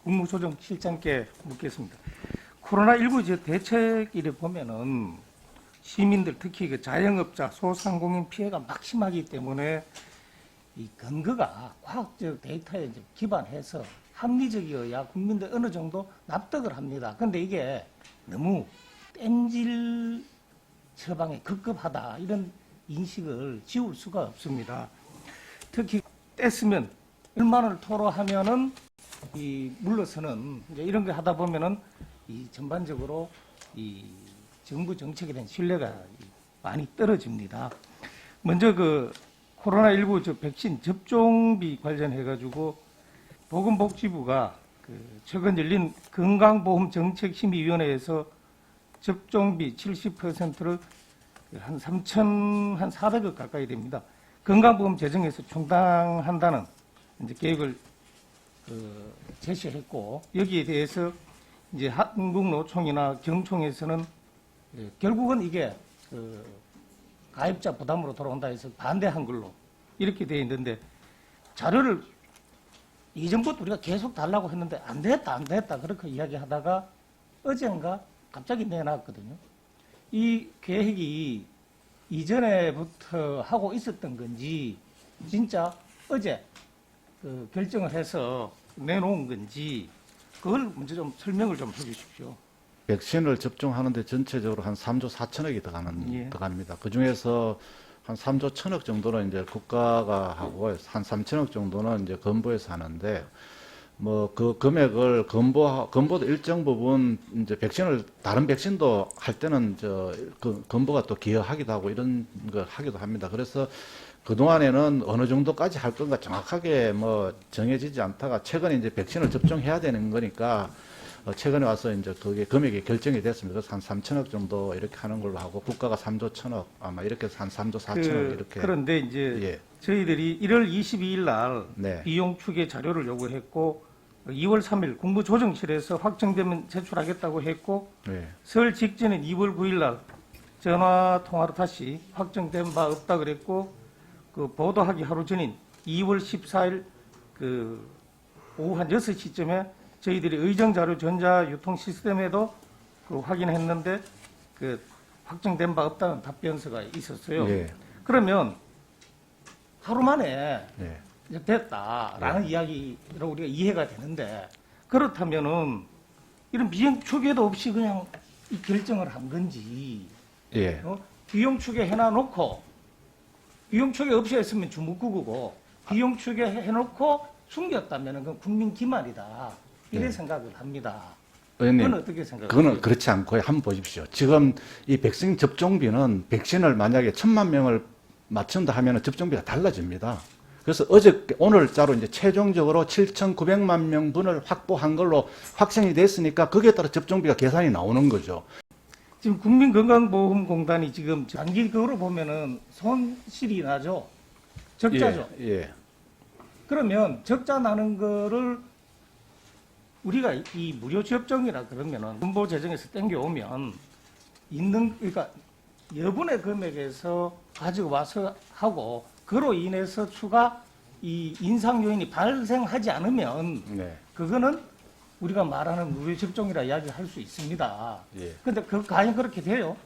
국무조정실장께 묻겠습니다. 코로나19 대책일에 보면은 시민들 특히 그 자영업자, 소상공인 피해가 막심하기 때문에 이 근거가 과학적 데이터에 이제 기반해서 합리적이어야 국민들 어느 정도 납득을 합니다. 그런데 이게 너무 땜질 처방에 급급하다 이런 인식을 지울 수가 없습니다. 특히 뗐으면 얼마를 토로하면은 물러서는 이제 이런 거 하다 보면은 이 전반적으로 이 정부 정책에 대한 신뢰가 많이 떨어집니다. 먼저 그 코로나19 백신 접종비 관련해 가지고 보건복지부가 그 최근 열린 건강보험정책심의위원회에서 접종비 70%를 한 3,400억 가까이 됩니다. 건강보험 재정에서 충당한다는 이제 계획을 제시했고, 여기에 대해서 이제 한국노총이나 경총에서는 결국은 이게 가입자 부담으로 돌아온다 해서 반대한 걸로 이렇게 되어 있는데, 자료를 이전부터 우리가 계속 달라고 했는데 안 됐다 그렇게 이야기하다가 어젠가 갑자기 내놨거든요. 이 계획이 이전에부터 하고 있었던 건지 진짜 어제 결정을 해서 내놓은 건지 그걸 먼저 좀 설명을 좀 해주십시오. 백신을 접종하는데 전체적으로 한 3조 4천억이 들어갑니다. 그 중에서 한 3조 1천억 정도는 이제 국가가 하고 한 3천억 정도는 이제 건보에서 하는데, 뭐 그 금액을 건보도 일정 부분 이제 백신을 다른 백신도 할 때는 건보가 또 기여하기도 하고 이런 걸 하기도 합니다. 그래서 그동안에는 어느 정도까지 할 건가 정확하게 뭐 정해지지 않다가 최근에 이제 백신을 접종해야 되는 거니까 최근에 와서 이제 그게 금액이 결정이 됐습니다. 그래서 한 3천억 정도 이렇게 하는 걸로 하고 국가가 3조 1천억 아마 이렇게 해서 한 3조 4천억 이렇게. 그런데 이제 예. 저희들이 1월 22일 날 네. 비용 추계 자료를 요구했고 2월 3일 국무조정실에서 확정되면 제출하겠다고 했고, 네. 설 직전인 2월 9일 날 전화 통화로 다시 확정된 바 없다 그랬고, 그 보도하기 하루 전인 2월 14일 그 오후 한 6시쯤에 저희들이 의정자료 전자유통 시스템에도 그 확인했는데 그 확정된 바 없다는 답변서가 있었어요. 예. 그러면 하루 만에 예. 이제 됐다라는 이야기로 우리가 이해가 되는데, 그렇다면은 이런 비용 추계도 없이 그냥 이 결정을 한 건지, 예. 비용 추계 해놔놓고 비용 추계 없이 했으면 주묵구구고 비용 추계 해놓고 숨겼다면 그건 국민 기만이다 이래 네. 생각을 합니다. 의원님, 그건 어떻게 생각하세요? 그거는 그렇지 않고요. 한번 보십시오. 지금 이 백신 접종비는 백신을 만약에 1,000만 명을 맞춘다 하면 접종비가 달라집니다. 그래서 오늘자로 이제 최종적으로 7,900만 명분을 확보한 걸로 확정이 됐으니까 거기에 따라 접종비가 계산이 나오는 거죠. 지금 국민건강보험공단이 지금 단기적으로 보면은 손실이 나죠. 적자죠. 예. 예. 그러면 적자 나는 거를 우리가 이 무료 접종이라 그러면은 군보 재정에서 땡겨오면 그러니까 여분의 금액에서 가지고 와서 하고, 그로 인해서 추가 이 인상 요인이 발생하지 않으면 네. 그거는 우리가 말하는 무료 접종이라 이야기할 수 있습니다. 예. 근데 과연 그렇게 돼요?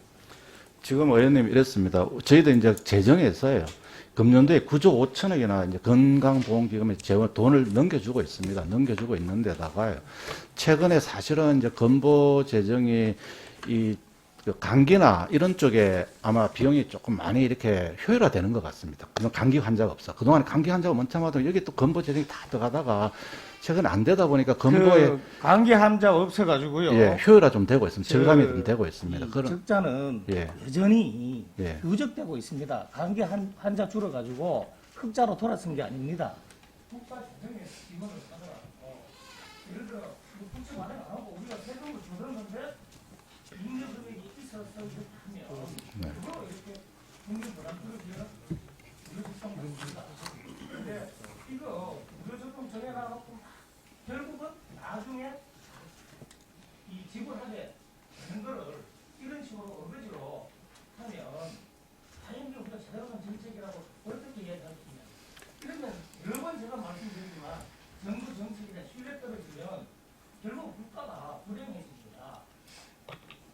지금 의원님 이랬습니다. 저희도 이제 재정에서요. 금년도에 9조 5천억이나 이제 건강보험기금에 돈을 넘겨주고 있습니다. 넘겨주고 있는데다가요. 최근에 사실은 이제 건보 재정이 그 감기나 이런 쪽에 아마 비용이 조금 많이 이렇게 효율화되는 것 같습니다. 그동안 감기 환자가 없어. 그동안 감기 환자가 많다마도 여기 또 건보 재정이 다 들어가다가 최근에 안 되다 보니까 건보에 감기 환자 없어가지고요. 예, 효율화 좀 되고 있습니다. 절감이 좀 되고 있습니다. 그런 적자는 예. 여전히 예. 누적되고 있습니다. 감기 환자 줄어가지고 흑자로 돌아선 게 아닙니다. 국가 재정에 지원을 하더라도 예를 들어 국채 발행 안 하고 우리가 세금을 줄였는데 잉여 금액이 있어서 이렇게 하면 네. 그거 이렇게 국민 부담 들어지는 무료접종 맞습니다. 근데 이거 무료접종 정해놔놓고 결국은 나중에 이 지불하게 되는 거를 이런 식으로 어거지로 하면 당연히 우리가 자유로운 정책이라고 어떻게 이야기하겠냐. 그러면 여러 번 제가 말씀드리지만 정부 정책에 신뢰 떨어지면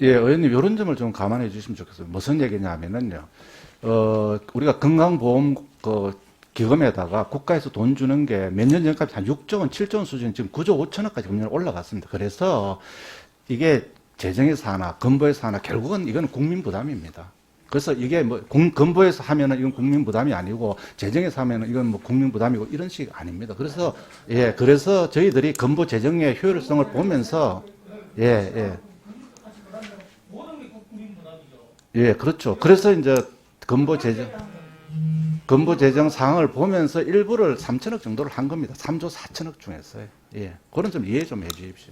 예, 의원님, 이런 점을 좀 감안해 주시면 좋겠어요. 무슨 얘기냐면은요, 우리가 건강보험 기금에다가 국가에서 돈 주는 게 몇 년 전까지 한 6조 원, 7조 원 수준, 지금 9조 5천억까지 금년 올라갔습니다. 그래서 이게 재정에서 하나, 건보에서 하나, 결국은 이건 국민 부담입니다. 그래서 이게 뭐 건보에서 하면은 이건 국민 부담이 아니고 재정에서 하면은 이건 뭐 국민 부담이고 이런 식이 아닙니다. 그래서 예, 그래서 저희들이 건보 재정의 효율성을 보면서 예, 예, 그렇죠. 그래서 이제 건보 재정 상황을 보면서 일부를 3천억 정도를 한 겁니다. 3조 4천억 중에서 예, 그런 좀 이해 좀 해주십시오.